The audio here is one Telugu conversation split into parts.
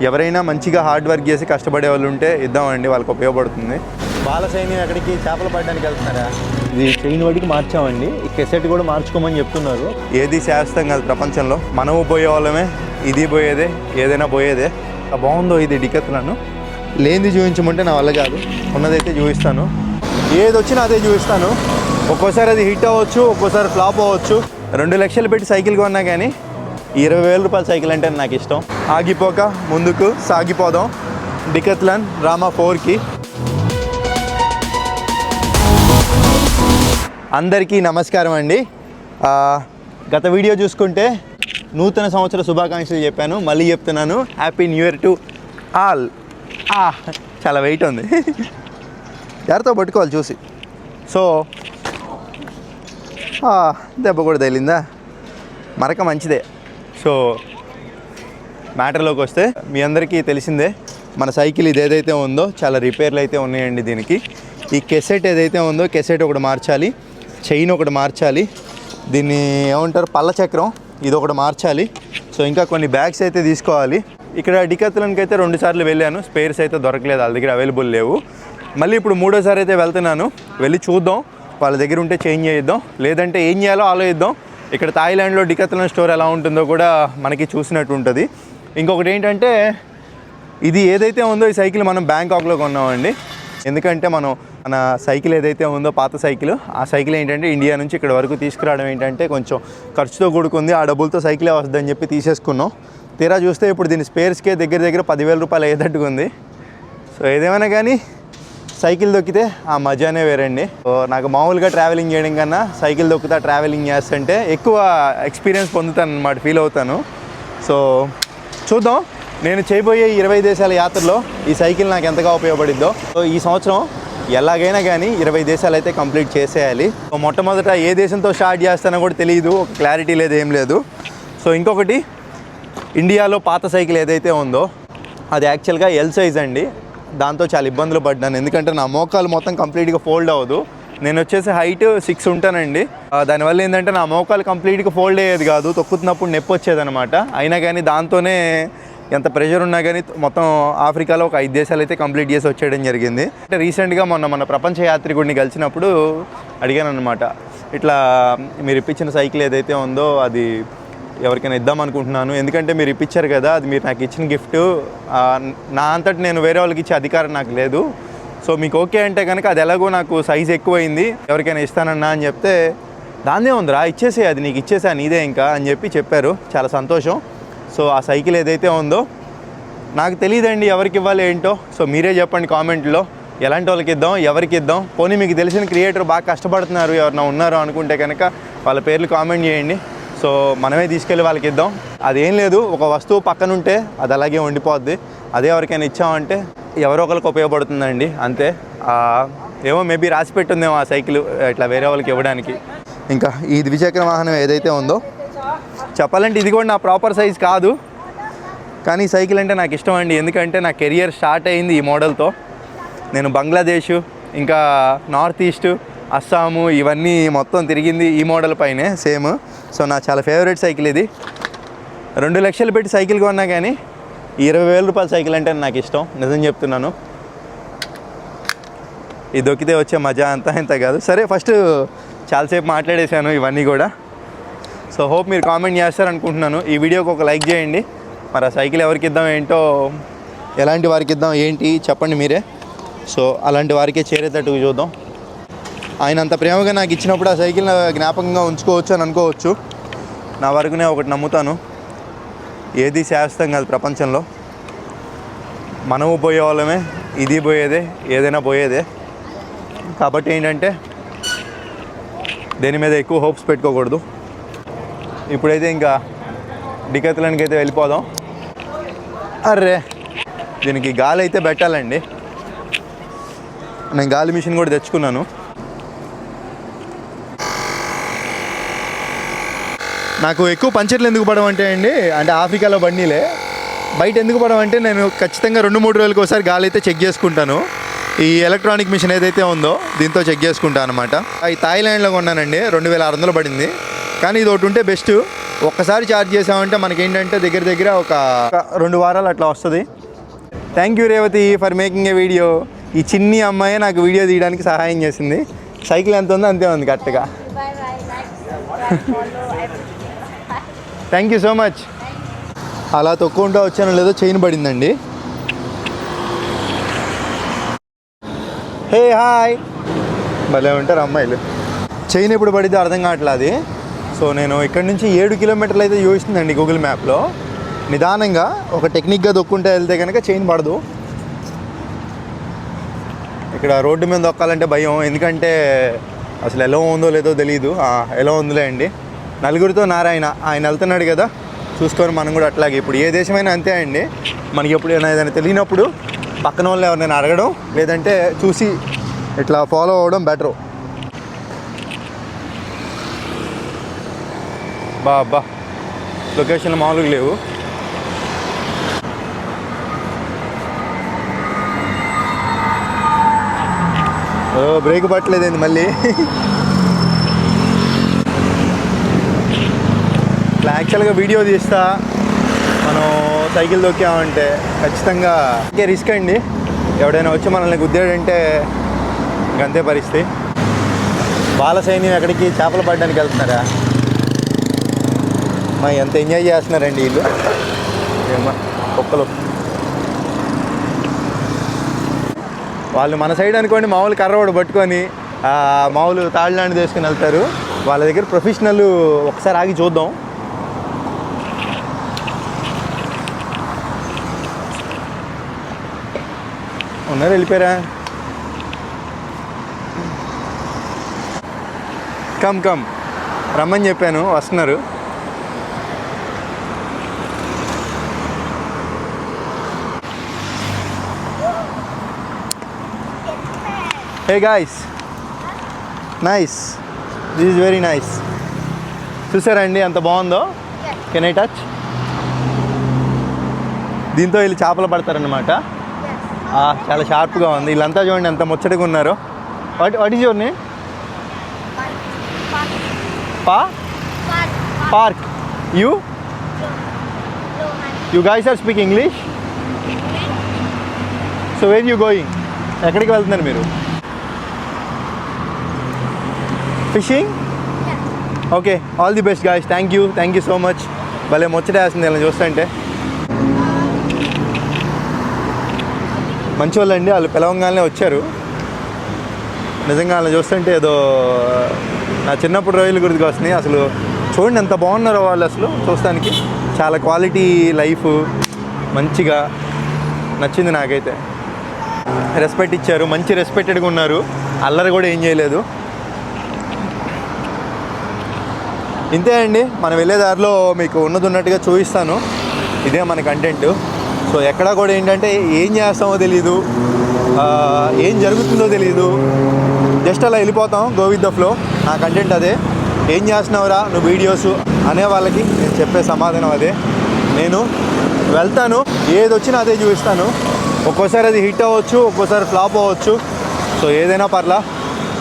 ఎవరైనా మంచిగా హార్డ్ వర్క్ చేసి కష్టపడే వాళ్ళు ఉంటే ఇద్దామండి, వాళ్ళకి ఉపయోగపడుతుంది. బాలసైన్యం ఎక్కడికి చేపలు పడడానికి వెళ్తున్నారా? ఇది చైన్ వాటికి మార్చామండి, ఈ కెసెట్ కూడా మార్చుకోమని చెప్తున్నారు. ఏది శాశ్వతం కాదు ప్రపంచంలో, మనము పోయే వాళ్ళమే, ఇది పోయేదే, ఏదైనా పోయేదే. బాగుందో ఇది డికెత్లను. లేనిది చూపించమంటే నా వల్ల కాదు, ఉన్నదైతే చూపిస్తాను. ఏది వచ్చినా అదే చూపిస్తాను. ఒక్కోసారి అది హిట్ అవ్వచ్చు, ఒక్కోసారి ఫ్లాప్ అవ్వచ్చు. 2 లక్షలు పెట్టి సైకిల్ కొన్నా కానీ 20,000 రూపాయల సైకిల్ అంటే నాకు ఇష్టం. ఆగిపోక ముందుకు సాగిపోదాం. డికెత్లన్ రామా 4కి. అందరికీ నమస్కారం అండి. గత వీడియో చూసుకుంటే నూతన సంవత్సర శుభాకాంక్షలు చెప్పాను, మళ్ళీ చెప్తున్నాను. Happy new year to all. చాలా వెయిట్ ఉంది, ఎవరితో పట్టుకోవాలి చూసి. సో దెబ్బ కూడా తగిలిందా, మరక మంచిదే. సో మ్యాటర్లోకి వస్తే మీ అందరికీ తెలిసిందే, మన సైకిల్ ఇదేదైతే ఉందో చాలా రిపేర్లు అయితే ఉన్నాయండి దీనికి. ఈ కెసెట్ ఏదైతే ఉందో కెసెట్ ఒకటి మార్చాలి, చైన్ ఒకటి మార్చాలి, దీన్ని ఏమంటారు పళ్ళ చక్రం ఇది ఒకటి మార్చాలి. సో ఇంకా కొన్ని బ్యాగ్స్ అయితే తీసుకోవాలి. ఇక్కడ డికెత్లన్కి అయితే 2 సార్లు వెళ్ళాను, స్పేర్స్ అయితే దొరకలేదు, వాళ్ళ దగ్గర అవైలబుల్ లేవు. మళ్ళీ ఇప్పుడు 3వ సారి అయితే వెళ్తున్నాను, వెళ్ళి చూద్దాం, వాళ్ళ దగ్గర ఉంటే చేంజ్ చేయిద్దాం, లేదంటే ఏం చేయాలో ఆలోచిద్దాం. ఇక్కడ థాయిలాండ్లో డికెత్లన్ స్టోర్ ఎలా ఉంటుందో కూడా మనకి చూసినట్టు ఉంటుంది. ఇంకొకటి ఏంటంటే ఇది ఏదైతే ఉందో ఈ సైకిల్ మనం బ్యాంకాక్లో కొన్నామండి. ఎందుకంటే మన సైకిల్ ఏదైతే ఉందో పాత సైకిల్, ఆ సైకిల్ ఏంటంటే ఇండియా నుంచి ఇక్కడ వరకు తీసుకురావడం ఏంటంటే కొంచెం ఖర్చుతో కూడుకుంది. ఆ డబ్బులతో సైకిలే వస్తుందని చెప్పి తీసేసుకున్నాం. తీరా చూస్తే ఇప్పుడు దీని స్పేర్స్కే దగ్గర 10,000 రూపాయలు అయ్యేటట్టుగా ఉంది. సో ఏదేమైనా కానీ సైకిల్ దొక్కితే ఆ మజానే వేరండి. సో నాకు మామూలుగా ట్రావెలింగ్ చేయడం కన్నా సైకిల్ దొక్కుతా ట్రావెలింగ్ చేస్తుంటే ఎక్కువ ఎక్స్పీరియన్స్ పొందుతాను అన్నమాట, ఫీల్ అవుతాను. సో చూద్దాం, నేను చేయబోయే 20 దేశాల యాత్రలో ఈ సైకిల్ నాకు ఎంతగా ఉపయోగపడిద్దో. సో ఈ సంవత్సరం ఎలాగైనా కానీ 20 దేశాలు అయితే కంప్లీట్ చేసేయాలి. సో మొట్టమొదట ఏ దేశంతో స్టార్ట్ చేస్తానో కూడా తెలియదు, ఒక క్లారిటీ లేదు, ఏం లేదు. సో ఇంకొకటి, ఇండియాలో పాత సైకిల్ ఏదైతే ఉందో అది యాక్చువల్గా ఎల్ సైజ్ అండి. దాంతో చాలా ఇబ్బందులు పడ్డాను, ఎందుకంటే నా మోకాలు మొత్తం కంప్లీట్గా ఫోల్డ్ అవ్వదు. నేను వచ్చేసి హైట్ 6 ఉంటానండి. దానివల్ల ఏంటంటే నా మోకాలు కంప్లీట్గా ఫోల్డ్ అయ్యేది కాదు, తొక్కుతున్నప్పుడు నొప్పి వచ్చేదనమాట. అయినా కానీ దాంతోనే ఎంత ప్రెషర్ ఉన్నా కానీ మొత్తం ఆఫ్రికాలో ఒక 5 దేశాలు అయితే కంప్లీట్ చేసి వచ్చేయడం జరిగింది. అంటే రీసెంట్గా మన ప్రపంచ యాత్రికుడిని కలిసినప్పుడు అడిగాను అనమాట, ఇట్లా మీరు ఇప్పించిన సైకిల్ ఏదైతే ఉందో అది ఎవరికైనా ఇద్దాం అనుకుంటున్నాను, ఎందుకంటే మీరు ఇప్పించారు కదా, అది మీరు నాకు ఇచ్చిన గిఫ్ట్, నా అంతటి నేను వేరే వాళ్ళకి ఇచ్చే అధికారం నాకు లేదు. సో మీకు ఓకే అంటే కనుక అది ఎలాగో నాకు సైజ్ ఎక్కువైంది, ఎవరికైనా ఇస్తానన్నా అని చెప్తే, దాన్నే ఉందిరా ఇచ్చేసే, అది నీకు ఇచ్చేసా నీదే ఇంకా అని చెప్పారు. చాలా సంతోషం. సో ఆ సైకిల్ ఏదైతే ఉందో నాకు తెలియదండి ఎవరికి ఇవ్వాలి ఏంటో. సో మీరే చెప్పండి కామెంట్లో, ఎలాంటి వాళ్ళకి ఇద్దాం, ఎవరికి ఇద్దాం. పోనీ మీకు తెలిసిన క్రియేటర్ బాగా కష్టపడుతున్నారు ఎవరైనా ఉన్నారు అనుకుంటే కనుక వాళ్ళ పేర్లు కామెంట్ చేయండి. సో మనమే తీసుకెళ్ళి వాళ్ళకి ఇద్దాం. అదేం లేదు, ఒక వస్తువు పక్కన ఉంటే అది అలాగే ఉండిపోద్ది, అదే ఎవరికైనా ఇచ్చామంటే ఎవరో ఒకరికి ఉపయోగపడుతుందండి, అంతే. ఏమో మేబీ రాసి పెట్టుందేమో ఆ సైకిల్ ఇట్లా వేరే వాళ్ళకి ఇవ్వడానికి. ఇంకా ఈ ద్విచక్ర వాహనం ఏదైతే ఉందో చెప్పాలంటే ఇది కూడా నా ప్రాపర్ సైజ్ కాదు, కానీ ఈ సైకిల్ అంటే నాకు ఇష్టం అండి. ఎందుకంటే నా కెరియర్ స్టార్ట్ అయింది ఈ మోడల్తో. నేను బంగ్లాదేశ్, ఇంకా నార్త్ ఈస్ట్, అస్సాము ఇవన్నీ మొత్తం తిరిగింది ఈ మోడల్ పైనే సేమ్. సో నా చాలా ఫేవరెట్ సైకిల్ ఇది. 2 లక్షలు పెట్టి సైకిల్ కొన్నా కానీ 20,000 రూపాయల సైకిల్ అంటే నాకు ఇష్టం, నిజం చెప్తున్నాను. ఇది దొక్కితే వచ్చే మజా అంతా ఇంత కాదు. సరే ఫస్ట్ చాలాసేపు మాట్లాడేశాను ఇవన్నీ కూడా. సో హోప్ మీరు కామెంట్ చేస్తారనుకుంటున్నాను. ఈ వీడియోకి ఒక లైక్ చేయండి. మరి ఆ సైకిల్ ఎవరికి ఇద్దాం ఏంటో, ఎలాంటి వారికి ఇద్దాం ఏంటి చెప్పండి మీరే. సో అలాంటి వారికే చేరేటట్టు చూద్దాం. ఆయన అంత ప్రేమగా నాకు ఇచ్చినప్పుడు ఆ సైకిల్ జ్ఞాపకంగా ఉంచుకోవచ్చు అని అనుకోవచ్చు. నా వరకునే ఒకటి నమ్ముతాను, ఏది శాశ్వతం కాదు ప్రపంచంలో, మనము పోయే వాళ్ళమే, ఇది పోయేదే, ఏదైనా పోయేదే. కాబట్టి ఏంటంటే దేని మీద ఎక్కువ హోప్స్ పెట్టుకోకూడదు. ఇప్పుడైతే ఇంకా డికెత్లన్కి అయితే వెళ్ళిపోదాం. అర్రే దీనికి గాలి అయితే పెట్టాలండి, నేను గాలి మిషన్ కూడా తెచ్చుకున్నాను. నాకు ఎక్కువ పంచర్లు ఎందుకు పడవంటే అండి, అంటే ఆఫ్రికాలో బండిలే, బయట ఎందుకు పడవంటే నేను ఖచ్చితంగా 2-3 రోజులకి ఒకసారి గాలి అయితే చెక్ చేసుకుంటాను. ఈ ఎలక్ట్రానిక్ మిషన్ ఏదైతే ఉందో దీంతో చెక్ చేసుకుంటాను అనమాట. ఈ థాయిలాండ్లో కొన్నానండి, 2,600 పడింది. కానీ ఇది ఒకటి ఉంటే బెస్ట్, ఒక్కసారి ఛార్జ్ చేసామంటే మనకేంటంటే దగ్గర దగ్గర ఒక 2 వారాలు అట్లా వస్తుంది. Thank you Revathi for making a video. ఈ చిన్ని అమ్మాయి నాకు వీడియో తీయడానికి సహాయం చేసింది. సైకిల్ ఎంత ఉందో అంతే ఉంది కరెక్ట్గా. Thank you so much. అలా తొక్కుంటూ వచ్చానో లేదో చైన్ పడిందండి. హే హాయ్, భలే ఉంటారు అమ్మాయిలు. చైన్ ఎప్పుడు పడితే అర్థం కావట్లేదు అది. సో నేను ఇక్కడ నుంచి 7 కిలోమీటర్లు అయితే చూస్తుందండి గూగుల్ మ్యాప్లో. నిదానంగా ఒక టెక్నిక్గా దొక్కుంటే వెళ్తే కనుక చైన్ పడదు. ఇక్కడ రోడ్డు మీద దొక్కాలంటే భయం, ఎందుకంటే అసలు ఎలా ఉందో లేదో తెలియదు. ఎలా ఉందిలే అండి. నలుగురితో నారాయణ ఆయన వెళ్తున్నాడు కదా, చూసుకొని మనం కూడా అట్లాగే. ఇప్పుడు ఏ దేశమైనా అంతే అండి. మనకి ఎప్పుడు ఏదైనా తెలియనప్పుడు పక్కన వాళ్ళు ఎవరినైనా అడగడం, లేదంటే చూసి ఇట్లా ఫాలో అవ్వడం బెటరు. బా లొకేషన్లు మామూలుగా లేవు. బ్రేక్ పట్టలేదండి మళ్ళీ. ఇట్లా యాక్చువల్గా వీడియో తీస్తా మనం సైకిల్ దొక్కామంటే ఖచ్చితంగా ఇంకే రిస్క్ అండి. ఎవడైనా వచ్చి మనల్ని గుద్దాడంటే ఇంకంతే పరిస్థితి. బాల సైన్యం ఎక్కడికి చేపలు పడడానికి వెళ్తున్నారా? మా ఎంత ఎంజాయ్ చేస్తున్నారండి వీళ్ళు. ఏమో కుక్కలు. వాళ్ళు మన సైడ్ అనుకోండి మామూలు కర్రవాడు పట్టుకొని మామూలు తాళ్ళలాంటి తీసుకుని వెళ్తారు. వాళ్ళ దగ్గర ప్రొఫెషనల్. ఒకసారి ఆగి చూద్దాం. ఉన్నారు, వెళ్ళిపోయారా? కమ్ రమ్మని చెప్పాను, వస్తున్నారు. Hey guys, nice, this is very nice. చూసారా అండి ఎంత బాగుందో? Can I touch? దీంతో వీళ్ళు చేపలు పడతారనమాట. చాలా షార్ప్గా ఉంది. వీళ్ళంతా చూడండి ఎంత ముచ్చటగా ఉన్నారో. What is your name? Park. You guys or speak English? So where you going? ఎక్కడికి వెళ్తున్నారు మీరు? Fishing? Okay, all the best guys. Thank you so much. భలే ముచ్చటేస్తుంది ఇలా చూస్తుంటే. మంచి వాళ్ళండి, వాళ్ళు పిలవంగానే వచ్చారు. నిజంగా వాళ్ళని చూస్తుంటే ఏదో నా చిన్నప్పుడు రోజులు గుర్తుకు వస్తున్నాయి. అసలు చూడండి ఎంత బాగున్నారో వాళ్ళు. అసలు చూస్తానికి చాలా క్వాలిటీ లైఫ్, మంచిగా నచ్చింది నాకైతే. రెస్పెక్ట్ ఇచ్చారు, మంచి రెస్పెక్టెడ్గా ఉన్నారు. అల్లరి కూడా ఏం చేయలేదు. ఇంతే అండి. మనం వెళ్ళే దారిలో మీకు ఉన్నట్టుగా చూపిస్తాను. ఇదే మన కంటెంట్. సో ఎక్కడా కూడా ఏంటంటే ఏం చేస్తామో తెలీదు, ఏం జరుగుతుందో తెలీదు. జస్ట్ అలా వెళ్ళిపోతాం, గో విత్ ద ఫ్లో. నా కంటెంట్ అదే. ఏం చేస్తున్నావురా నువ్వు వీడియోస్ అనే వాళ్ళకి నేను చెప్పే సమాధానం అదే. నేను వెళ్తాను, ఏది వచ్చినా అదే చూపిస్తాను. ఒక్కోసారి అది హిట్ అవ్వచ్చు, ఒక్కోసారి ఫ్లాప్ అవ్వచ్చు. సో ఏదైనా పర్లా,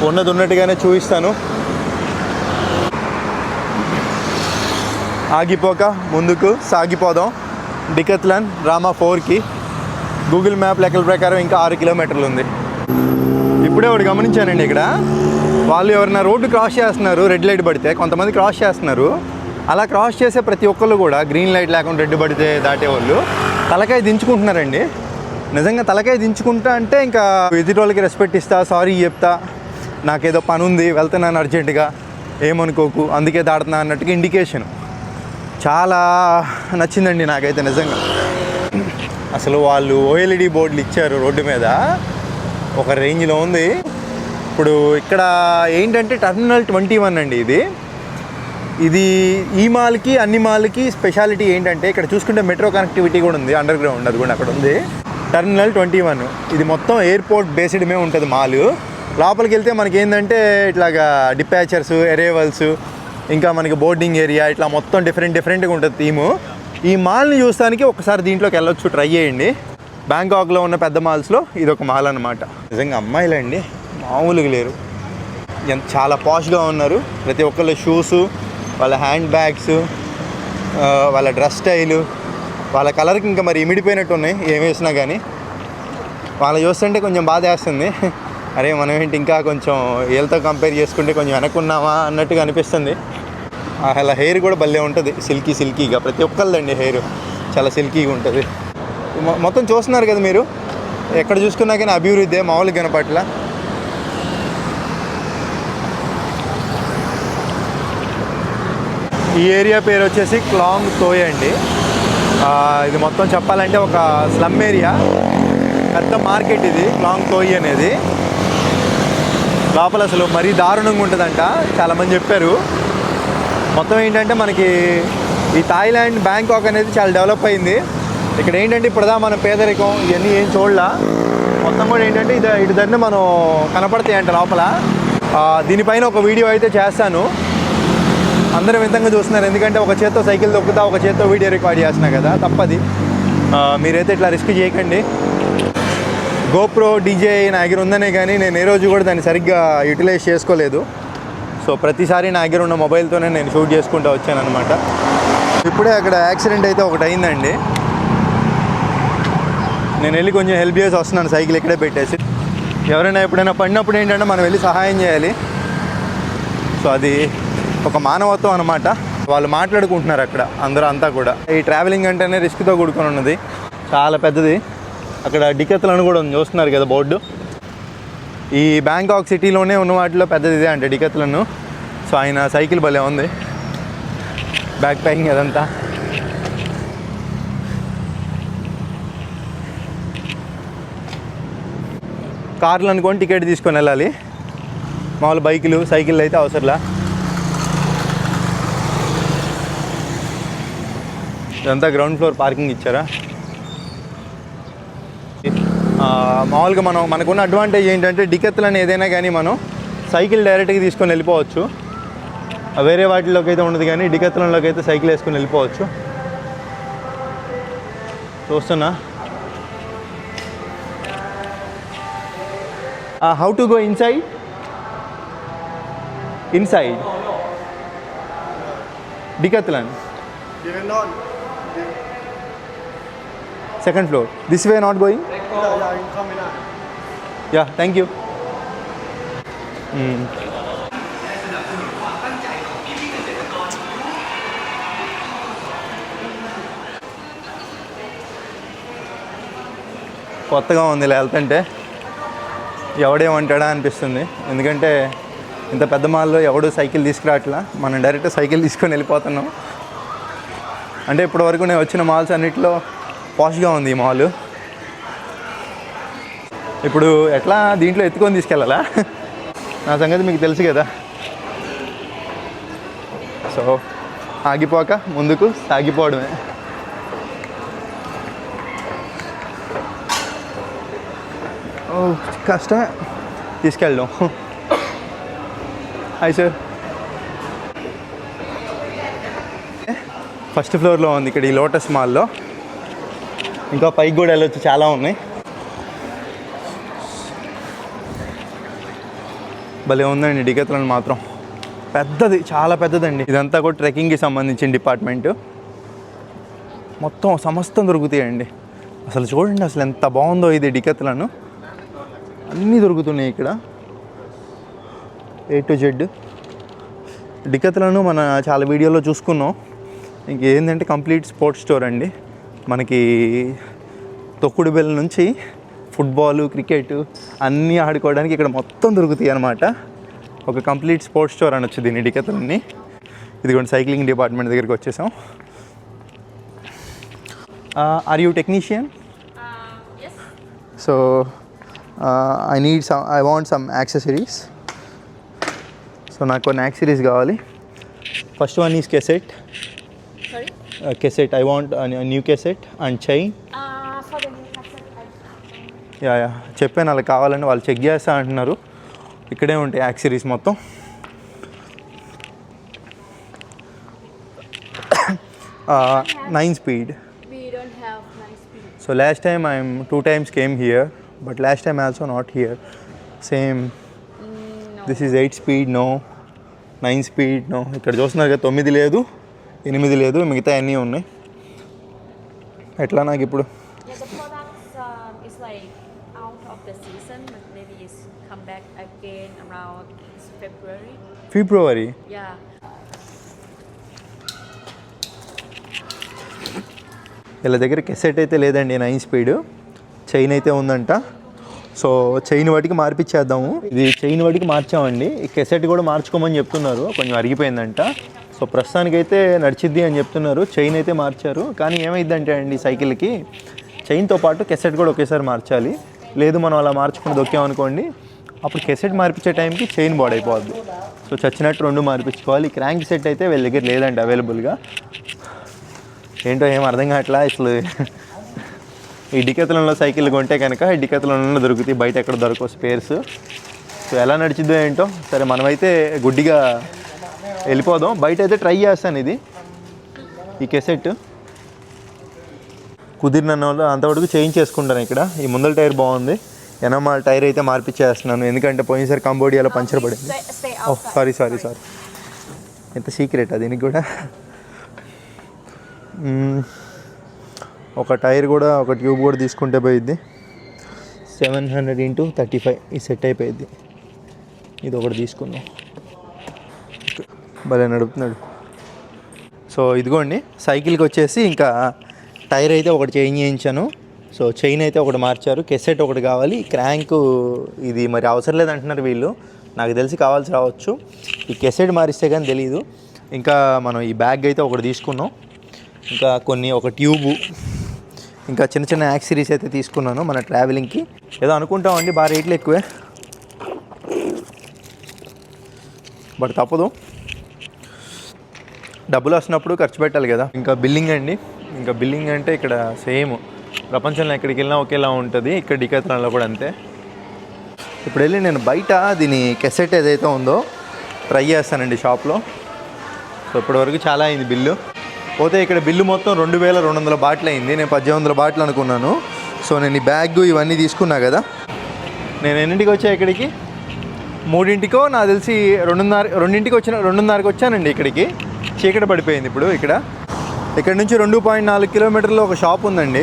ఉన్నట్టుగానే చూపిస్తాను. ఆగిపోక ముందుకు సాగిపోదాం. డికత్లాన్ రామా 4కి గూగుల్ మ్యాప్ లెక్కల ప్రకారం ఇంకా 6 కిలోమీటర్లు ఉంది. ఇప్పుడే ఒకటి గమనించానండి, ఇక్కడ వాళ్ళు ఎవరైనా రోడ్డు క్రాస్ చేస్తున్నారు, రెడ్ లైట్ పడితే కొంతమంది క్రాస్ చేస్తున్నారు. అలా క్రాస్ చేసే ప్రతి ఒక్కళ్ళు కూడా గ్రీన్ లైట్ లేకుండా రెడ్ పడితే దాటేవాళ్ళు తలకాయ దించుకుంటున్నారండి. నిజంగా తలకాయ దించుకుంటా అంటే ఇంకా ఎదుటి వాళ్ళకి రెస్పెక్ట్ ఇస్తా, సారీ చెప్తా, నాకేదో పని ఉంది వెళ్తున్నాను అర్జెంటుగా, ఏమనుకోకు అందుకే దాడుతున్నా అన్నట్టుగా ఇండికేషన్. చాలా నచ్చిందండి నాకైతే నిజంగా. అసలు వాళ్ళు ఓఎల్ఈడి బోర్డులు ఇచ్చారు రోడ్డు మీద, ఒక రేంజ్లో ఉంది. ఇప్పుడు ఇక్కడ ఏంటంటే టర్మినల్ 21 అండి. ఇది ఈ మాల్కి అన్ని మాల్కి స్పెషాలిటీ ఏంటంటే ఇక్కడ చూసుకుంటే మెట్రో కనెక్టివిటీ కూడా ఉంది, అండర్ గ్రౌండ్ అది కూడా అక్కడ ఉంది. టర్మినల్ 21 ఇది మొత్తం ఎయిర్పోర్ట్ బేస్డ్మే ఉంటుంది మాల్. లోపలికి వెళ్తే మనకి ఏంటంటే ఇట్లాగా డిపాచర్స్, అరైవల్స్, ఇంకా మనకి బోర్డింగ్ ఏరియా, ఇట్లా మొత్తం డిఫరెంట్గా ఉంటుంది థీము. ఈ మాల్ని చూస్తానికి ఒకసారి దీంట్లోకి వెళ్ళొచ్చు, ట్రై చేయండి. బ్యాంకాక్లో ఉన్న పెద్ద మాల్స్లో ఇది ఒక మాల్ అనమాట. నిజంగా అమ్మాయిలండి మామూలుగా లేరు, చాలా పాష్గా ఉన్నారు. ప్రతి ఒక్కళ్ళ షూస్, వాళ్ళ హ్యాండ్ బ్యాగ్స్, వాళ్ళ డ్రెస్ స్టైలు, వాళ్ళ కలర్కి ఇంకా మరి ఇమిడిపోయినట్టు ఉన్నాయి ఏం వేసినా కానీ. వాళ్ళు చూస్తుంటే కొంచెం బాధ వేస్తుంది, అరే మనం ఏంటి ఇంకా కొంచెం వీళ్ళతో కంపేర్ చేసుకుంటే కొంచెం వెనక్కున్నామా అన్నట్టుగా అనిపిస్తుంది. అలా హెయిర్ కూడా భలే ఉంటుంది, సిల్కీగా. ప్రతి ఒక్కరిదండి హెయిర్ చాలా సిల్కీగా ఉంటుంది. మొత్తం చూస్తున్నారు కదా మీరు, ఎక్కడ చూసుకున్నా కానీ అభివృద్ధి మామూలుగా కనపట్ల. ఈ ఏరియా పేరు వచ్చేసి క్లాంగ్ తోయ్ అండి. ఇది మొత్తం చెప్పాలంటే ఒక స్లమ్ ఏరియా, పెద్ద మార్కెట్ ఇది క్లాంగ్ తోయ్ అనేది. లోపల అసలు మరీ దారుణంగా ఉంటుందంట, చాలామంది చెప్పారు. మొత్తం ఏంటంటే మనకి ఈ థాయిలాండ్ బ్యాంకాక్ అనేది చాలా డెవలప్ అయింది. ఇక్కడ ఏంటంటే ఇప్పుడుదా మనం పేదరికం ఇవన్నీ ఏం చూడలా, మొత్తం కూడా ఏంటంటే ఇటు దాన్ని మనం కనపడతాయి అంట లోపల. దీనిపైన ఒక వీడియో అయితే చేస్తాను. అందరూ వింతంగా చూస్తున్నారు, ఎందుకంటే ఒక చేత్తో సైకిల్ తొక్కుతా, ఒక చేత్తో వీడియో రికార్డ్ చేస్తున్నా కదా, తప్పది. మీరైతే ఇట్లా రిస్క్ చేయకండి. గోప్రో డీజే నా దగ్గర ఉందనే కానీ నేను ఏ రోజు కూడా దాన్ని సరిగ్గా యూటిలైజ్ చేసుకోలేదు. సో ప్రతిసారి నా దగ్గర ఉన్న మొబైల్తోనే నేను షూట్ చేసుకుంటూ వచ్చాను అనమాట. ఇప్పుడే అక్కడ యాక్సిడెంట్ అయితే ఒకటి అయిందండి. నేను వెళ్ళి కొంచెం హెల్ప్ చేసి వస్తున్నాను, సైకిల్ ఇక్కడే పెట్టేసి. ఎవరైనా ఎప్పుడైనా పడినప్పుడు ఏంటంటే మనం వెళ్ళి సహాయం చేయాలి. సో అది ఒక మానవత్వం అనమాట. వాళ్ళు మాట్లాడుకుంటున్నారు అక్కడ అందరూ అంతా కూడా. ఈ ట్రావెలింగ్ అంటేనే రిస్క్తో కూడుకొని ఉన్నది, చాలా పెద్దది. అక్కడ డికెత్లను కూడా చూస్తున్నారు కదా బోర్డు. ఈ బ్యాంకాక్ సిటీలోనే ఉన్న వాటిలో పెద్దది ఇదే అంటే డికెత్లను. సో ఆయన సైకిల్ భలే ఉంది, బ్యాక్ ప్యాకింగ్ అదంతా. కార్లు అనుకోని టికెట్ తీసుకొని వెళ్ళాలి, మామూలు బైకులు సైకిళ్ళు అయితే అవసరంలా. ఇదంతా గ్రౌండ్ ఫ్లోర్ పార్కింగ్ ఇచ్చారా. మామూలుగా మనకున్న అడ్వాంటేజ్ ఏంటంటే డికెత్లను ఏదైనా కానీ మనం సైకిల్ డైరెక్ట్గా తీసుకొని వెళ్ళిపోవచ్చు. వేరే వాటిలోకి అయితే ఉండదు, కానీ డికెత్లలోకి అయితే సైకిల్ వేసుకొని వెళ్ళిపోవచ్చు. చూస్తున్నా. How to go inside? Inside Decathlon second floor. This way not going? Yeah, thank you. కొత్తగా ఉంది ఇలా వెళ్తుంటే, ఎవడేమంటాడా అనిపిస్తుంది. ఎందుకంటే ఇంత పెద్ద మాల్లో ఎవడు సైకిల్ తీసుకురావట్లా, మనం డైరెక్ట్ సైకిల్ తీసుకొని వెళ్ళిపోతున్నాం. అంటే ఇప్పటివరకు నేను వచ్చిన మాల్స్ అన్నింటిలో పాష్గా ఉంది ఈ మాల్. ఇప్పుడు ఎట్లా దీంట్లో ఎత్తుకొని తీసుకెళ్ళాలా, నా సంగతి మీకు తెలుసు కదా. సో ఆగిపోక ముందుకు సాగిపోవడమే. కష్టమే తీసుకెళ్ళడం. Hi sir. ఫస్ట్ ఫ్లోర్లో ఉంది ఇక్కడ ఈ లోటస్ మాల్లో. ఇంకా పైకి కూడా వెళ్ళొచ్చు, చాలా ఉన్నాయి. భలే ఉందండి డికెత్లన్ మాత్రం, పెద్దది, చాలా పెద్దదండి. ఇదంతా కూడా ట్రెక్కింగ్కి సంబంధించిన డిపార్ట్మెంటు. మొత్తం సమస్తం దొరుకుతాయండి. అసలు చూడండి అసలు ఎంత బాగుందో ఇది డికెత్లన్. అన్నీ దొరుకుతున్నాయి ఇక్కడ, A to Z. డికెత్లన్ మన చాలా వీడియోలో చూసుకున్నాం. ఇంకేంటంటే కంప్లీట్ స్పోర్ట్స్ స్టోర్ అండి. మనకి తొక్కుడు బిళ్ళ నుంచి ఫుట్బాల్, క్రికెట్ అన్నీ ఆడుకోవడానికి ఇక్కడ మొత్తం దొరుకుతాయి అన్నమాట. ఒక కంప్లీట్ స్పోర్ట్స్ స్టోర్ అనొచ్చు దీన్ని డికెత్లన్ని. ఇదిగోండి సైక్లింగ్ డిపార్ట్మెంట్ దగ్గరికి వచ్చేసాం. Are you technician? So I want some accessories. So నాకు కొన్ని యాక్సెసరీస్ కావాలి. First one is cassette. Cassette. I want a new cassette and chain. For the new cassette. Yeah చెప్పాను వాళ్ళకి కావాలని, వాళ్ళు చెక్ చేస్తా అంటున్నారు. ఇక్కడే ఉంటాయి యాక్సెసరీస్ మొత్తం. 9 speed. We don't have 9 speed. So last time 2 times came here, but last time also not here. Same. No. This is 8 speed, no. 9 speed, no. ఇక్కడ చూస్తున్నారు కదా 9 లేదు, ఎనిమిది లేదు, మిగతా అన్నీ ఉన్నాయి. ఎట్లా నాకు ఇప్పుడు Yeah, the products is like out of the season, but maybe it's come back again around February. February. Yeah. వీళ్ళ దగ్గర కెసెట్ అయితే లేదండి, 9 స్పీడ్. చైన్ అయితే ఉందంట. సో చైన్ వాటికి మార్పిచ్చేద్దాము. ఇది చైన్ వాటికి మార్చామండి. ఈ కెసెట్ కూడా మార్చుకోమని చెప్తున్నారు, కొంచెం అరిగిపోయిందంట. సో ప్రస్తుతానికైతే నడిచిద్ది అని చెప్తున్నారు. చైన్ అయితే మార్చారు. కానీ ఏమైందంటే అండి, సైకిల్కి చైన్తో పాటు కెసెట్ కూడా ఒకేసారి మార్చాలి. లేదు మనం అలా మార్చుకుని దొక్కామనుకోండి, అప్పుడు కెసెట్ మార్పించే టైంకి చైన్ బాడ్ అయిపోద్ది. సో చచ్చినట్టు రెండు మార్పించుకోవాలి. క్రాంక్ సెట్ అయితే వీళ్ళ దగ్గర లేదండి అవైలబుల్గా. ఏంటో ఏం అర్థం కావట్లా అసలు. ఈ డికెత్లన్లో సైకిల్ కొంటే కనుక ఈ డికెత్లన్లో దొరుకుతాయి, బయట ఎక్కడ దొరకవు స్పేర్స్. సో ఎలా నడిచిద్దో ఏంటో. సరే మనమైతే గుడ్డిగా వెళ్ళిపోదాం. బయట అయితే ట్రై చేస్తాను ఇది, ఈ కెసెట్. కుదిరిన వాళ్ళు అంతవరకు చేంజ్ చేసుకుంటాను. ఇక్కడ ఈ ముందల టైర్ బాగుంది, వెనమ టైర్ అయితే మార్పిచ్చేస్తున్నాను. ఎందుకంటే పోయినసారి కంబోడియాలో పంచర్ పడింది. ఓహ్ సారీ. ఎంత సీక్రెట్ అది దీనికి కూడా. ఒక టైర్ కూడా, ఒక ట్యూబ్ కూడా తీసుకుంటే పోయిద్ది. 700 × 35 ఈ సెట్ అయిపోయిద్ది. ఇది ఒకటి తీసుకుందాం. భలే నడుపుతున్నాడు. సో ఇదిగోండి సైకిల్కి వచ్చేసి ఇంకా టైర్ అయితే ఒకటి చేంజ్ చేయించాను. సో చైన్ అయితే ఒకటి మార్చారు, కెసెట్ ఒకటి కావాలి. క్రాంక్ ఇది మరి అవసరం లేదంటున్నారు వీళ్ళు, నాకు తెలిసి కావాల్సి రావచ్చు. ఈ కెసెట్ మారిస్తే కానీ తెలియదు. ఇంకా మనం ఈ బ్యాగ్ అయితే ఒకటి తీసుకున్నాం. ఇంకా ఒక ట్యూబు, ఇంకా చిన్న చిన్న యాక్సరీస్ అయితే తీసుకున్నాను మన ట్రావెలింగ్కి. ఏదో అనుకుంటామండి, బాగా రేట్లు ఎక్కువే, బట్ తప్పదు, డబ్బులు వస్తున్నప్పుడు ఖర్చు పెట్టాలి కదా. ఇంకా బిల్లింగ్ అండి. ఇంకా బిల్లింగ్ అంటే ఇక్కడ సేమ్ ప్రపంచంలో ఎక్కడికి వెళ్ళినా ఒకేలా ఉంటుంది. ఇక్కడ డికాథలాన్లో కూడా అంతే. ఇప్పుడు వెళ్ళి నేను బయట దీని కెసెట్ ఏదైతే ఉందో ట్రై చేస్తానండి షాప్లో. సో ఇప్పటివరకు చాలా అయింది బిల్లు. పోతే ఇక్కడ బిల్లు మొత్తం 2200 బాటిల్ అయింది. నేను 1800 బాటిల్ అనుకున్నాను. సో నేను ఈ బ్యాగ్ ఇవన్నీ తీసుకున్నా కదా. నేను ఎన్నింటికి వచ్చా ఇక్కడికి? 3ంటికో నాకు తెలిసి 2:30కి వచ్చానండి ఇక్కడికి. చీకటి పడిపోయింది ఇప్పుడు. ఇక్కడ నుంచి 2.4 కిలోమీటర్లో ఒక షాప్ ఉందండి.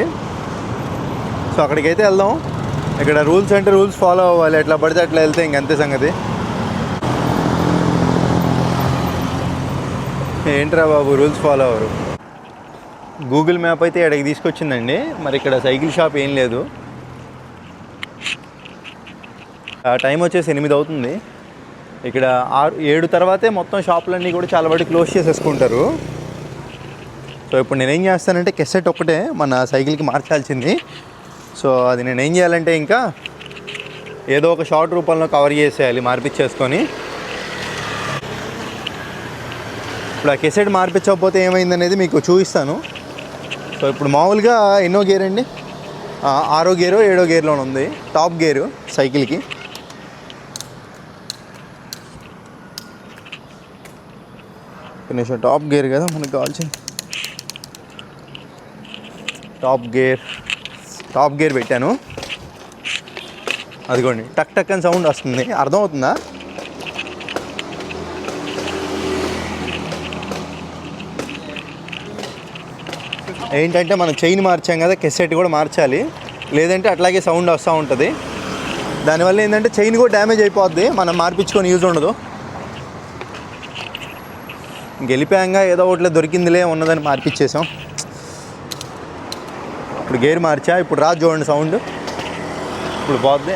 సో అక్కడికైతే వెళ్దాం. ఇక్కడ రూల్స్ అంటే రూల్స్ ఫాలో అవ్వాలి, ఎట్లా పడితే అట్లా వెళ్తే ఇంకంతే సంగతి. ఏంట్రా బాబు రూల్స్ ఫాలో అవ్వరు. గూగుల్ మ్యాప్ అయితే ఇక్కడికి తీసుకొచ్చిందండి, మరి ఇక్కడ సైకిల్ షాప్ ఏం లేదు. ఆ టైం వచ్చేసి 8 అవుతుంది. ఇక్కడ 7 తర్వాతే మొత్తం షాపులన్నీ కూడా చాలా బట్టి క్లోజ్ చేసేసుకుంటారు. సో ఇప్పుడు నేనేం చేస్తానంటే కెసెట్ ఒక్కటే మన సైకిల్కి మార్చాల్సింది. సో అది నేనేం చేయాలంటే ఇంకా ఏదో ఒక షార్ట్ రూపంలో కవర్ చేసేయాలి మార్పిచ్చేసుకొని. ఇప్పుడు ఆ కెసెట్ మార్పించకపోతే ఏమైందనేది మీకు చూపిస్తాను. సో ఇప్పుడు మామూలుగా ఎన్నో గేర్ అండి? 6వ గేరో 7వ గేర్లోనే ఉంది, టాప్ గేరు సైకిల్కి. కొంచెం టాప్ గేర్ కదా మనకు కావాల్సింది. టాప్ గేర్ పెట్టాను. అదిగోండి టక్ టక్ అని సౌండ్ వస్తుంది, అర్థమవుతుందా? ఏంటంటే మనం చైన్ మార్చాం కదా, కెసెట్ కూడా మార్చాలి, లేదంటే అట్లాగే సౌండ్ వస్తూ ఉంటుంది. దానివల్ల ఏంటంటే చైన్ కూడా డ్యామేజ్ అయిపోద్ది, మనం మార్పించుకొని యూజ్ ఉండదు. గెలిపాంగా ఏదో ఒకటిలో దొరికిందిలే ఉన్నదని మార్పిచ్చేసాం. ఇప్పుడు గేర్ మార్చా, ఇప్పుడు రాదు చూడండి సౌండ్. ఇప్పుడు పోద్ది,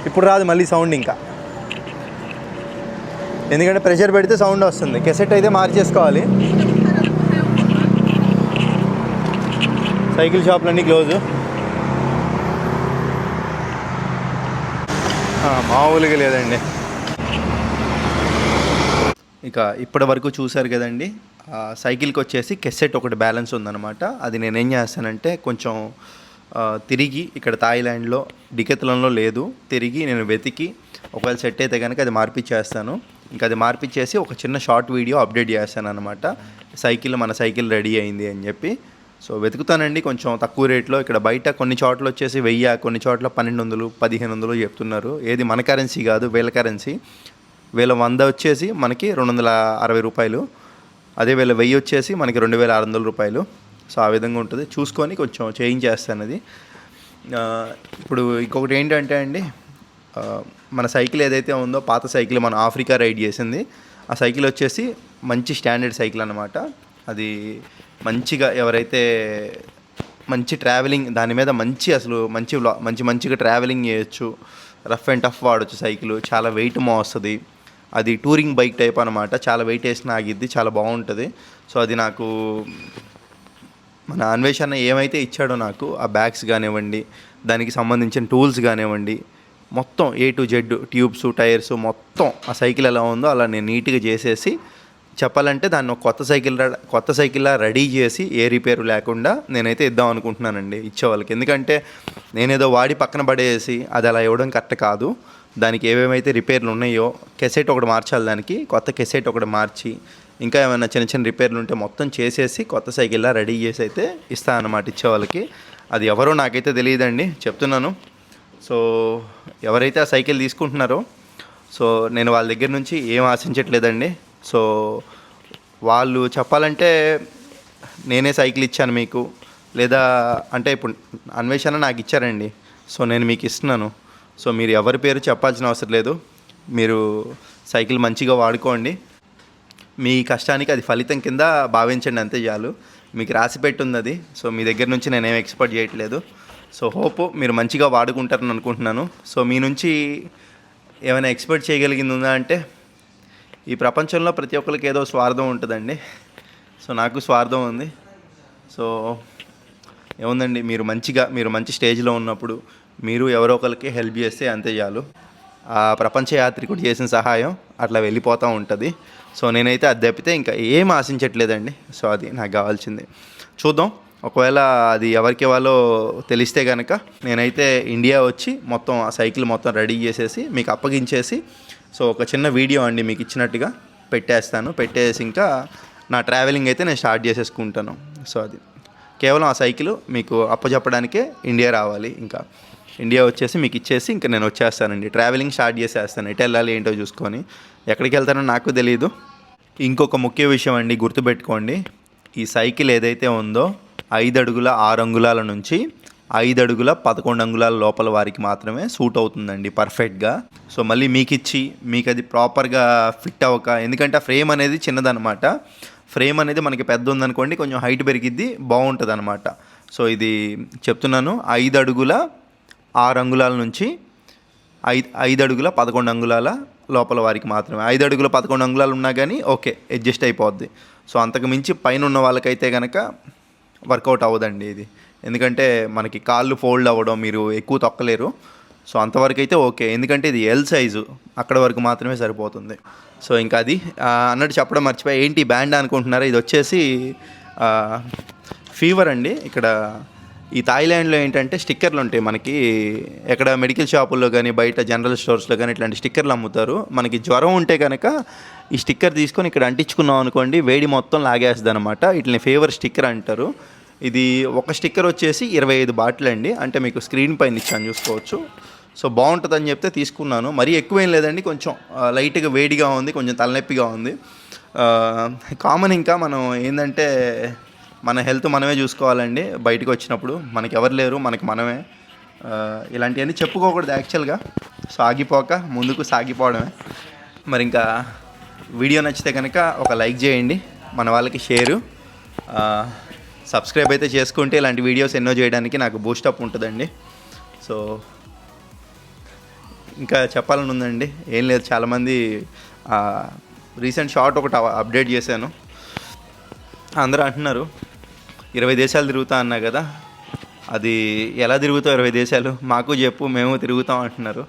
ఇప్పుడు రాదు మళ్ళీ సౌండ్ ఇంకా, ఎందుకంటే ప్రెషర్ పెడితే సౌండ్ వస్తుంది. కెసెట్ అయితే మార్చేసుకోవాలి. సైకిల్ షాపులన్నీ క్లోజు, మామూలుగా లేదండి. ఇక ఇప్పటి వరకు చూసారు కదండి, సైకిల్కి వచ్చేసి కెసెట్ ఒకటి బ్యాలెన్స్ ఉందన్నమాట. అది నేనేం చేస్తానంటే కొంచెం తిరిగి ఇక్కడ థాయిలాండ్లో డికెత్లాన్లో లేదు, తిరిగి నేను వెతికి ఒకవేళ సెట్ అయితే కనుక అది మార్పిచ్చేస్తాను. ఇంకా అది మార్పిచ్చేసి ఒక చిన్న షార్ట్ వీడియో అప్డేట్ చేస్తాను అనమాట. మన సైకిల్ రెడీ అయింది అని చెప్పి. సో వెతుకుతానండి కొంచెం తక్కువ రేట్లో. ఇక్కడ బయట కొన్ని చోట్ల వచ్చేసి 1000, కొన్ని చోట్ల 1200, 1500 చెప్తున్నారు. ఏది మన కరెన్సీ కాదు, వీళ్ళ కరెన్సీ. 100 వచ్చేసి మనకి 260 రూపాయలు. అదే వీళ్ళ 1000 వచ్చేసి మనకి 2600 రూపాయలు. సో ఆ విధంగా ఉంటుంది, చూసుకొని కొంచెం చేంజ్ చేస్తాను అది. ఇప్పుడు ఇంకొకటి ఏంటంటే అండి, మన సైకిల్ ఏదైతే ఉందో పాత సైకిల్ మనం ఆఫ్రికా రైడ్ చేసింది, ఆ సైకిల్ వచ్చేసి మంచి స్టాండర్డ్ సైకిల్ అనమాట. అది మంచిగా ఎవరైతే మంచి ట్రావెలింగ్ దాని మీద అసలు మంచిగా ట్రావెలింగ్ చేయొచ్చు, రఫ్ అండ్ టఫ్ వాడచ్చు సైకిల్. చాలా వెయిట్ మోస్తుంది, అది టూరింగ్ బైక్ టైప్ అనమాట. చాలా వెయిట్ వేసిన ఆగిద్ది, చాలా బాగుంటుంది. సో అది నాకు మన అన్వేషణ ఏమైతే ఇచ్చాడో నాకు, ఆ బ్యాగ్స్ కానివ్వండి, దానికి సంబంధించిన టూల్స్ కానివ్వండి, మొత్తం A to Z, tubes, tyres మొత్తం ఆ సైకిల్ ఎలా ఉందో అలా నేను నీట్గా చేసేసి, చెప్పాలంటే దాన్ని ఒక కొత్త సైకిల్లా రెడీ చేసి ఏ రిపేరు లేకుండా నేనైతే ఇద్దాం అనుకుంటున్నానండి ఇచ్చేవాళ్ళకి. ఎందుకంటే నేనేదో వాడి పక్కన పడేసి అది అలా ఇవ్వడం కరెక్ట్ కాదు. దానికి ఏమేమైతే రిపేర్లు ఉన్నాయో, కెసెట్ ఒకటి మార్చాలి, దానికి కొత్త కెసెట్ ఒకటి మార్చి, ఇంకా ఏమైనా చిన్న రిపేర్లు ఉంటే మొత్తం చేసేసి కొత్త సైకిల్లా రెడీ చేసి అయితే ఇస్తాను అన్నమాట ఇచ్చేవాళ్ళకి. అది ఎవరో నాకైతే తెలియదండి, చెప్తున్నాను. సో ఎవరైతే ఆ సైకిల్ తీసుకుంటున్నారో, సో నేను వాళ్ళ దగ్గర నుంచి ఏం ఆశించట్లేదండి. సో వాళ్ళు చెప్పాలంటే నేనే సైకిల్ ఇచ్చాను మీకు, లేదా అంటే ఇప్పుడు అన్వేషణ నాకు ఇచ్చారండి, సో నేను మీకు ఇస్తున్నాను. సో మీరు ఎవరి పేరు చెప్పాల్సిన అవసరం లేదు, మీరు సైకిల్ మంచిగా వాడుకోండి, మీ కష్టానికి అది ఫలితం కింద భావించండి, అంతే చాలు. మీకు రాసి పెట్టుంది అది. సో మీ దగ్గర నుంచి నేనేం ఎక్స్పెక్ట్ చేయట్లేదు. సో హోప్ మీరు మంచిగా వాడుకుంటారని అనుకుంటున్నాను. సో మీ నుంచి ఏమైనా ఎక్స్పెక్ట్ చేయగలిగింది ఉందా అంటే, ఈ ప్రపంచంలో ప్రతి ఒక్కరికి ఏదో స్వార్థం ఉంటుందండి. సో నాకు స్వార్థం ఉంది. సో ఏముందండి, మీరు మంచి స్టేజ్లో ఉన్నప్పుడు మీరు ఎవరో ఒకరికి హెల్ప్ చేస్తే అంతే చాలు. ఆ ప్రపంచ యాత్రికుడు చేసిన సహాయం అట్లా వెళ్ళిపోతూ ఉంటుంది. సో నేనైతే అది తప్పితే ఇంకా ఏం ఆశించట్లేదండి. సో అది నాకు కావాల్సింది. చూద్దాం, ఒకవేళ అది ఎవరికి వాళ్ళో తెలిస్తే కనుక నేనైతే ఇండియా వచ్చి మొత్తం ఆ సైకిల్ మొత్తం రెడీ చేసేసి మీకు అప్పగించేసి, సో ఒక చిన్న వీడియో అండి మీకు ఇచ్చినట్టుగా పెట్టేసి ఇంకా నా ట్రావెలింగ్ అయితే నేను స్టార్ట్ చేసేసుకుంటాను. సో అది కేవలం ఆ సైకిల్ మీకు అప్పచెప్పడానికే ఇండియా రావాలి. ఇంకా ఇండియా వచ్చేసి మీకు ఇచ్చేసి ఇంకా నేను వచ్చేస్తానండి, ట్రావెలింగ్ స్టార్ట్ చేసేస్తాను. ఎటు వెళ్ళాలి ఏంటో చూసుకొని, ఎక్కడికి వెళ్తానో నాకు తెలియదు. ఇంకొక ముఖ్య విషయం అండి, గుర్తుపెట్టుకోండి, ఈ సైకిల్ ఏదైతే ఉందో 5 అడుగుల 6 అంగుళాల నుంచి 5 అడుగుల 11 అంగుళాల లోపల వారికి మాత్రమే సూట్ అవుతుందండి పర్ఫెక్ట్గా. సో మళ్ళీ మీకు అది ప్రాపర్గా ఫిట్ అవ్వక, ఎందుకంటే ఆ ఫ్రేమ్ అనేది చిన్నదనమాట. ఫ్రేమ్ అనేది మనకి పెద్ద ఉందనుకోండి, కొంచెం హైట్ పెరిగిద్ది, బాగుంటుంది అనమాట. సో ఇది చెప్తున్నాను, 5 అడుగుల 6 అంగుళాల నుంచి 5 అడుగుల 11 అంగుళాల లోపల వారికి మాత్రమే. 5 అడుగుల 11 అంగుళాలు ఉన్నా కానీ ఓకే, అడ్జస్ట్ అయిపోద్ది. సో అంతకు మించి పైన ఉన్న వాళ్ళకైతే కనుక వర్కౌట్ అవ్వదండి ఇది, ఎందుకంటే మనకి కాళ్ళు ఫోల్డ్ అవ్వడం, మీరు ఎక్కువ తొక్కలేరు. సో అంతవరకు అయితే ఓకే, ఎందుకంటే ఇది ఎల్ సైజు, అక్కడ వరకు మాత్రమే సరిపోతుంది. సో ఇంకా అది అన్నట్టు చెప్పడం మర్చిపోయి, ఏంటి బ్యాండ్ అనుకుంటున్నారా, ఇది వచ్చేసి ఫీవర్ అండి. ఇక్కడ ఈ థాయిలాండ్లో ఏంటంటే స్టిక్కర్లు ఉంటాయి మనకి, ఎక్కడ మెడికల్ షాపుల్లో కానీ బయట జనరల్ స్టోర్స్లో కానీ ఇట్లాంటి స్టిక్కర్లు అమ్ముతారు. మనకి జ్వరం ఉంటే కనుక ఈ స్టిక్కర్ తీసుకొని ఇక్కడ అంటించుకున్నాం అనుకోండి, వేడి మొత్తం లాగేస్తుంది అనమాట. వీటిని ఫీవర్ స్టిక్కర్ అంటారు. ఇది ఒక స్టిక్కర్ వచ్చేసి 25 బాటిల్ అండి, అంటే మీకు స్క్రీన్ పైన ఇచ్చాను చూసుకోవచ్చు. సో బాగుంటుందని చెప్తే తీసుకున్నాను. మరీ ఎక్కువేం లేదండి, కొంచెం లైట్గా వేడిగా ఉంది, కొంచెం తలనొప్పిగా ఉంది. కామన్ ఇంకా మనం ఏంటంటే మన హెల్త్ మనమే చూసుకోవాలండి. బయటకు వచ్చినప్పుడు మనకి ఎవరు లేరు, మనకి మనమే. ఇలాంటివన్నీ చెప్పుకోకూడదు యాక్చువల్గా. సో ఆగిపోక ముందుకు సాగిపోవడమే. మరి ఇంకా వీడియో నచ్చితే కనుక ఒక లైక్ చేయండి, మన వాళ్ళకి షేరు, సబ్స్క్రైబ్ అయితే చేసుకుంటే ఇలాంటి వీడియోస్ ఎన్నో చేయడానికి నాకు బూస్టప్ ఉంటుందండి. సో ఇంకా చెప్పాలని ఉందండి, ఏం లేదు. చాలామంది రీసెంట్ షార్ట్ ఒకటి అప్డేట్ చేశాను. అందరూ అంటున్నారు 20 దేశాలు తిరుగుతా అన్నా కదా, అది ఎలా తిరుగుతావు 20 దేశాలు, మాకు చెప్పు, మేము తిరుగుతాం అంటున్నారు.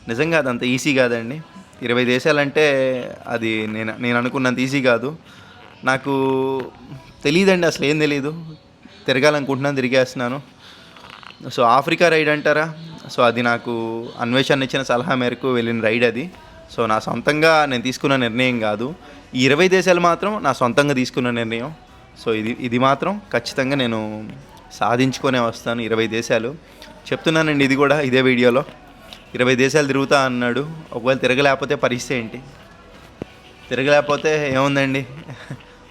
నిజంగా అదంత ఈజీ కాదండి. 20 దేశాలంటే అది నేను అనుకున్నంత ఈజీ కాదు. నాకు తెలియదండి, అసలు ఏం తెలీదు. తిరగాలనుకుంటున్నాను, తిరిగేస్తున్నాను. సో ఆఫ్రికా రైడ్ అంటారా, సో అది నాకు అన్వేషణ ఇచ్చిన సలహా మేరకు వెళ్ళిన రైడ్ అది. సో నా సొంతంగా నేను తీసుకున్న నిర్ణయం కాదు. ఈ 20 దేశాలు మాత్రం నా సొంతంగా తీసుకున్న నిర్ణయం. సో ఇది మాత్రం ఖచ్చితంగా నేను సాధించుకొనే వస్తాను. 20 దేశాలు చెప్తున్నానండి, ఇది కూడా ఇదే వీడియోలో 20 దేశాలు తిరుగుతా అన్నాడు. ఒకవేళ తిరగలేకపోతే పరిస్థితి ఏంటి? తిరగలేకపోతే ఏముందండి,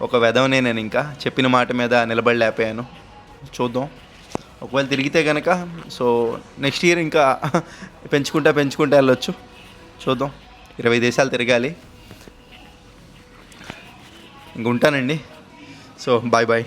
ఒక వెధవనే నేను ఇంకా చెప్పిన మాట మీద నిలబడలేకపోయాను. చూద్దాం, ఒకవేళ తిరిగితే కనుక సో నెక్స్ట్ ఇయర్ ఇంకా పెంచుకుంటా వెళ్ళొచ్చు. చూద్దాం, 20 దేశాలు తిరగాలి. ఇంక ఉంటానండి. So bye.